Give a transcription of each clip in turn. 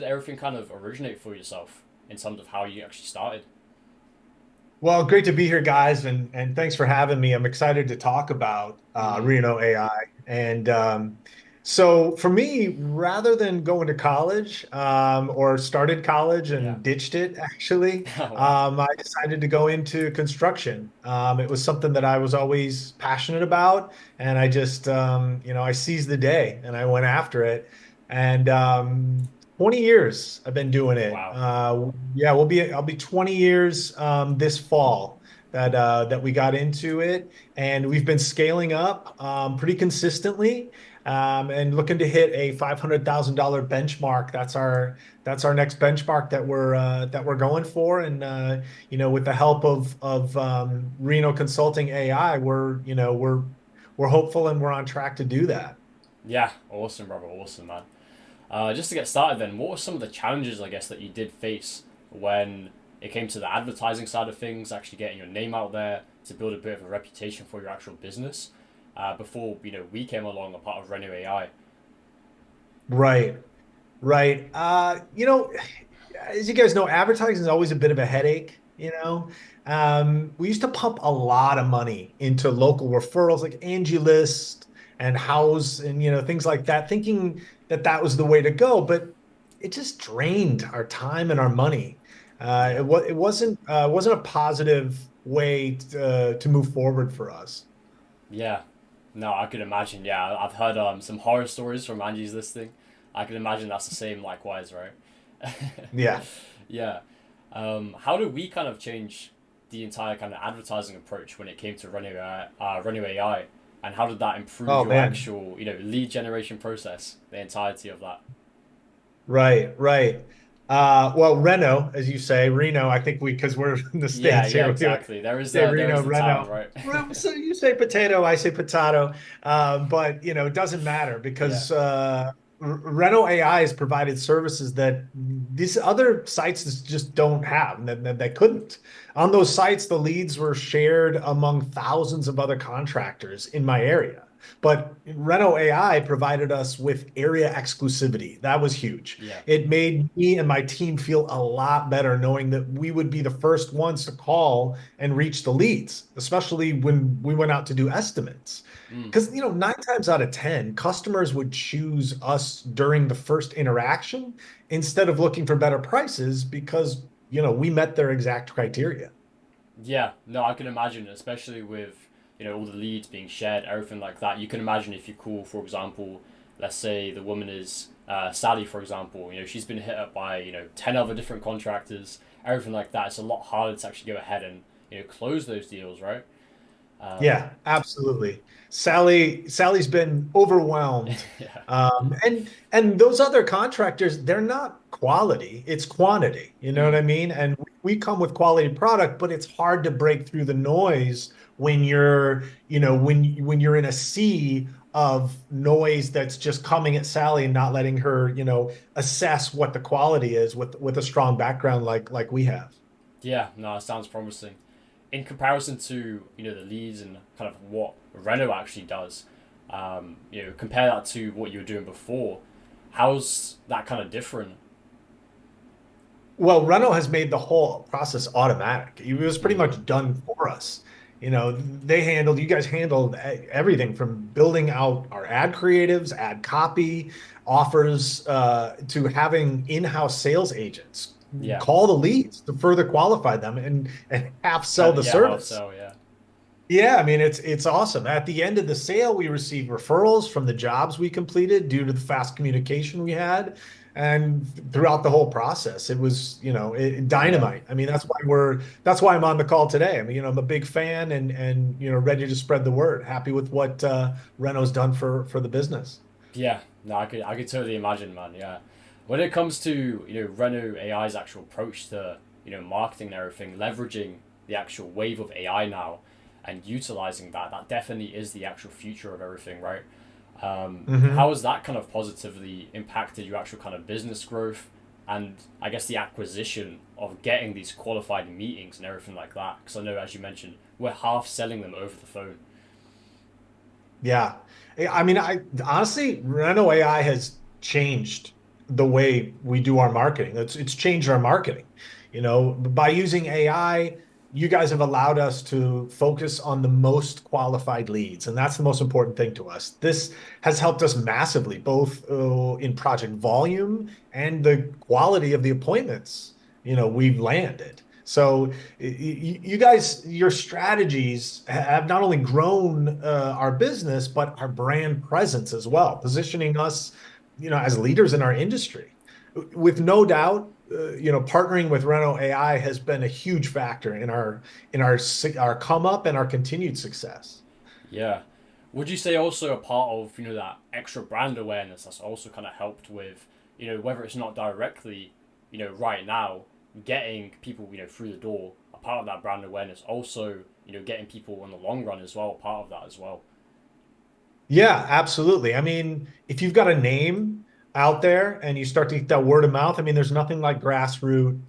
Did everything kind of originate for yourself in terms of how you actually started? Well, great to be here, guys, and thanks for having me. I'm excited to talk about Mm, Reno AI. And so, for me, rather than going to college or started college yeah. and ditched it, actually, Oh, wow. I decided to go into construction. It was something that I was always passionate about, and I just, I seized the day and I went after it. And 20 years I've been doing it. Wow. Yeah, I'll be 20 years this fall that we got into it, and we've been scaling up pretty consistently and looking to hit a $500,000 benchmark. That's our next benchmark that we're going for, and with the help of Reno Consulting AI, we're hopeful and we're on track to do that. Yeah, awesome, brother. Awesome, man. Just to get started, then, what were some of the challenges, I guess, that you did face when it came to the advertising side of things, actually getting your name out there to build a bit of a reputation for your actual business before we came along, a part of Renew AI? Right. Right. As you guys know, advertising is always a bit of a headache. We used to pump a lot of money into local referrals like Angie List and House and, things like that, thinking that that was the way to go, but it just drained our time and our money. Yeah. It wasn't a positive way to move forward for us. Yeah. No, I could imagine. Yeah, I've heard some horror stories from Angie's listing. I can imagine that's the same likewise, right? Yeah. Yeah. How do we kind of change the entire kind of advertising approach when it came to Renew AI, and how did that improve Oh, your man. actual, lead generation process, the entirety of that? Right, right. Well, Reno, as you say, Reno, I think because we're in the Yeah, States yeah, here, we exactly. say There is Reno, the town, Reno. right? Well, so you say potato, I say potato. But it doesn't matter Yeah. because Reno AI has provided services that these other sites just don't have, and that they couldn't. On those sites, the leads were shared among thousands of other contractors in my area. But Reno AI provided us with area exclusivity. That was huge. Yeah. It made me and my team feel a lot better knowing that we would be the first ones to call and reach the leads, especially when we went out to do estimates. Mm. Because, 9 times out of 10, customers would choose us during the first interaction instead of looking for better prices because, we met their exact criteria. Yeah, no, I can imagine, especially with all the leads being shared, everything like that. You can imagine if you call, for example, let's say the woman is Sally, for example. She's been hit up by 10 other different contractors, everything like that. It's a lot harder to actually go ahead and close those deals, right? Um, Yeah, absolutely. Sally's been overwhelmed. yeah. And those other contractors, they're not quality, it's quantity. You know what Mm, I mean? And we come with quality product, but it's hard to break through the noise when when you're in a sea of noise that's just coming at Sally and not letting her, assess what the quality is with a strong background like we have. yeah, no, it sounds promising. In comparison to the leads and kind of what Renault actually does, compare that to what you were doing before. How's that kind of different? Well, Renault has made the whole process automatic. It was pretty Mm, much done for us. You guys handled everything from building out our ad creatives, ad copy, offers, to having in-house sales agents yeah. call the leads to further qualify them and half sell the Yeah, half service. sell, yeah. Yeah, I mean it's awesome. At the end of the sale, we received referrals from the jobs we completed due to the fast communication we had, and throughout the whole process, it was Yeah. dynamite. I mean that's why I'm on the call today. I mean I'm a big fan and ready to spread the word. Happy with what Renault's done for the business. Yeah. No, I could totally imagine, man. Yeah. When it comes to, Renault AI's actual approach to, marketing and everything, leveraging the actual wave of AI now and utilizing that, that definitely is the actual future of everything, right? How hmm has that kind of positively impacted your actual kind of business growth and I guess the acquisition of getting these qualified meetings and everything like that? Because I know, as you mentioned, we're half selling them over the phone. Yeah. I mean, I honestly, Renault AI has changed the way we do our marketing. It's changed our marketing. By using AI, you guys have allowed us to focus on the most qualified leads, and that's the most important thing to us. This has helped us massively, both in project volume and the quality of the appointments, we've landed. So you guys, your strategies have not only grown our business, but our brand presence as well, positioning us, as leaders in our industry. With no doubt, partnering with Reno AI has been a huge factor in our come up and our continued success. Yeah. Would you say also a part of, that extra brand awareness that's also kind of helped with, whether it's not directly, right now, getting people, through the door, a part of that brand awareness, also, getting people in the long run as well, part of that as well. Yeah, absolutely. I mean, if you've got a name out there and you start to get that word of mouth, I mean, there's nothing like grassroots,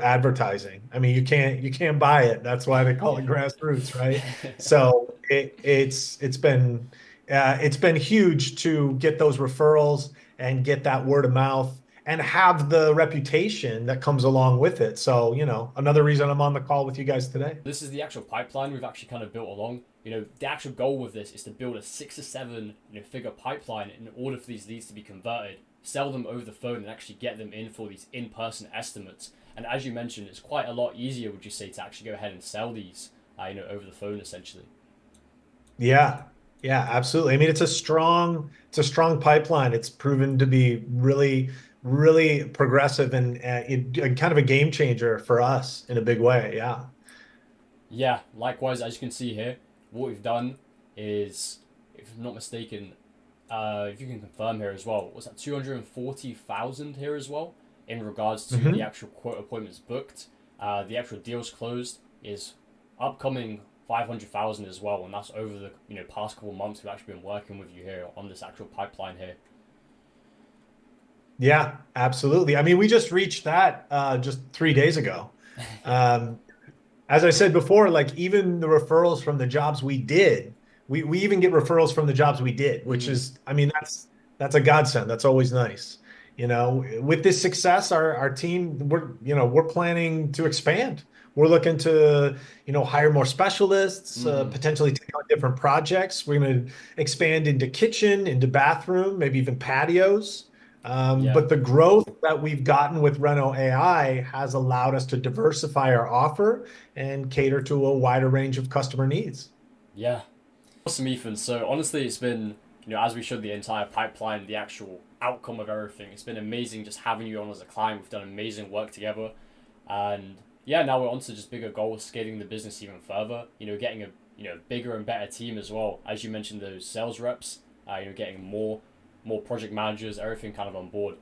advertising. I mean, you can't buy it. That's why they call Yeah. it grassroots, right? So it's been huge to get those referrals and get that word of mouth and have the reputation that comes along with it. So, another reason I'm on the call with you guys today. This is the actual pipeline we've actually kind of built along. The actual goal with this is to build a 6 or 7 figure pipeline in order for these leads to be converted, sell them over the phone, and actually get them in for these in-person estimates. And as you mentioned, it's quite a lot easier, would you say, to actually go ahead and sell these, over the phone essentially. Yeah. Yeah, absolutely. I mean, it's a strong pipeline. It's proven to be really, really progressive and kind of a game changer for us in a big way. Yeah. Yeah, likewise, as you can see here, what we've done is, if I'm not mistaken, if you can confirm here as well, was that 240,000 here as well in regards to the Hmm. actual quote appointments booked. The actual deals closed is upcoming 500,000 as well, and that's over the past couple of months we've actually been working with you here on this actual pipeline here. Yeah, absolutely. I mean, we just reached that just 3 days ago. Yeah. Um, as I said before, like even the referrals from the jobs we did, we even get referrals from the jobs we did, which Mm-hmm. is, I mean, that's a godsend. That's always nice. With this success, our team, we're planning to expand. We're looking to, hire more specialists, Mm-hmm. potentially take on different projects. We're going to expand into kitchen, into bathroom, maybe even patios. Yeah. But the growth that we've gotten with Reno AI has allowed us to diversify our offer and cater to a wider range of customer needs. Yeah. Awesome, Ethan. So honestly, it's been, as we showed the entire pipeline, the actual outcome of everything. It's been amazing just having you on as a client. We've done amazing work together, and yeah, now we're on to just bigger goals, scaling the business even further. Getting a bigger and better team as well. As you mentioned, those sales reps. Getting more project managers, everything kind of on board.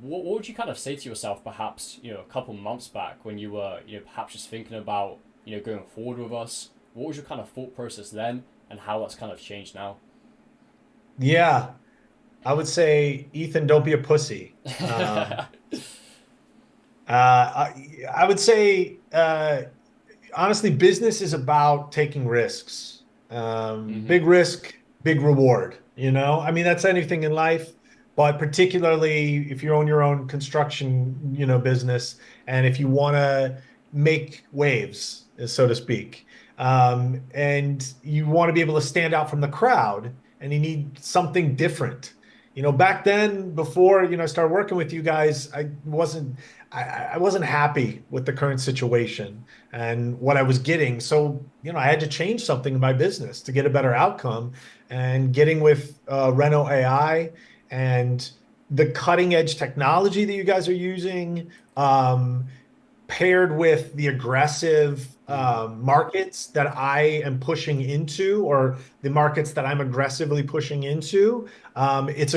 What would you kind of say to yourself, perhaps a couple months back when you were perhaps just thinking about going forward with us? What was your kind of thought process then, and how that's kind of changed now? Yeah, I would say, Ethan, don't be a pussy. I would say, honestly, business is about taking risks. Mm-hmm. Big risk, big reward. I mean, that's anything in life, but particularly if you own your own construction, business, and if you want to make waves, so to speak, and you want to be able to stand out from the crowd, and you need something different. Back then, before, I started working with you guys, I wasn't happy with the current situation and what I was getting. So, I had to change something in my business to get a better outcome. And getting with Reno AI and the cutting edge technology that you guys are using, paired with the aggressive Mm-hmm. markets that I am pushing into, or the markets that I'm aggressively pushing into, it's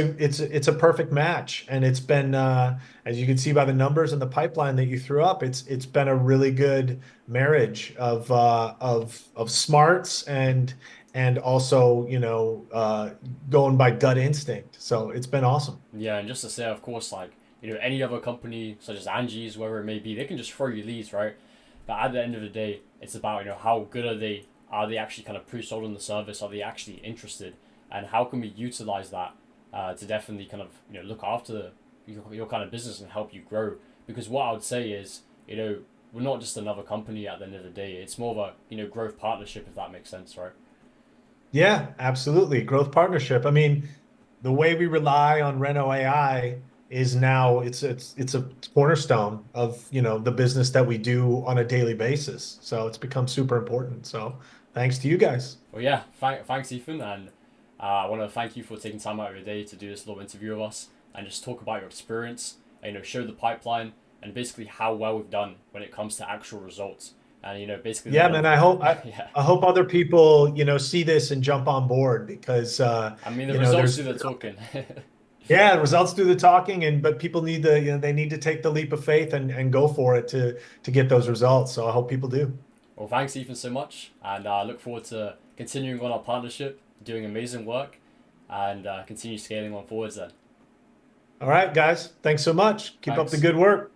a perfect match. And it's been, as you can see by the numbers and the pipeline that you threw up, it's been a really good marriage of smarts and also, going by gut instinct. So it's been awesome. Yeah, and just to say, of course, like any other company such as Angie's, wherever it may be, they can just throw you leads, right? But at the end of the day, it's about how good are they? Are they actually kind of pre-sold on the service? Are they actually interested? And how can we utilize that to definitely kind of look after your kind of business and help you grow. Because what I would say is, we're not just another company at the end of the day. It's more of a growth partnership, if that makes sense, right? Yeah, absolutely. Growth partnership. I mean, the way we rely on Reno AI is now it's a cornerstone of, the business that we do on a daily basis. So it's become super important. So thanks to you guys. Well, yeah, thanks, Ethan, and I want to thank you for taking time out of your day to do this little interview with us and just talk about your experience, and, show the pipeline and basically how well we've done when it comes to actual results, and basically the Yeah, man, benefit. I hope I, Yeah, I hope other people, see this and jump on board because I mean the results do there's the talking. yeah, results do the talking, and but people need to, they need to take the leap of faith and go for it to get those results. So I hope people do. Well, thanks, Ethan, so much, and I look forward to continuing on our partnership, doing amazing work, and continue scaling on forwards. Then, All right, guys, thanks so much. Keep up the thanks. good work.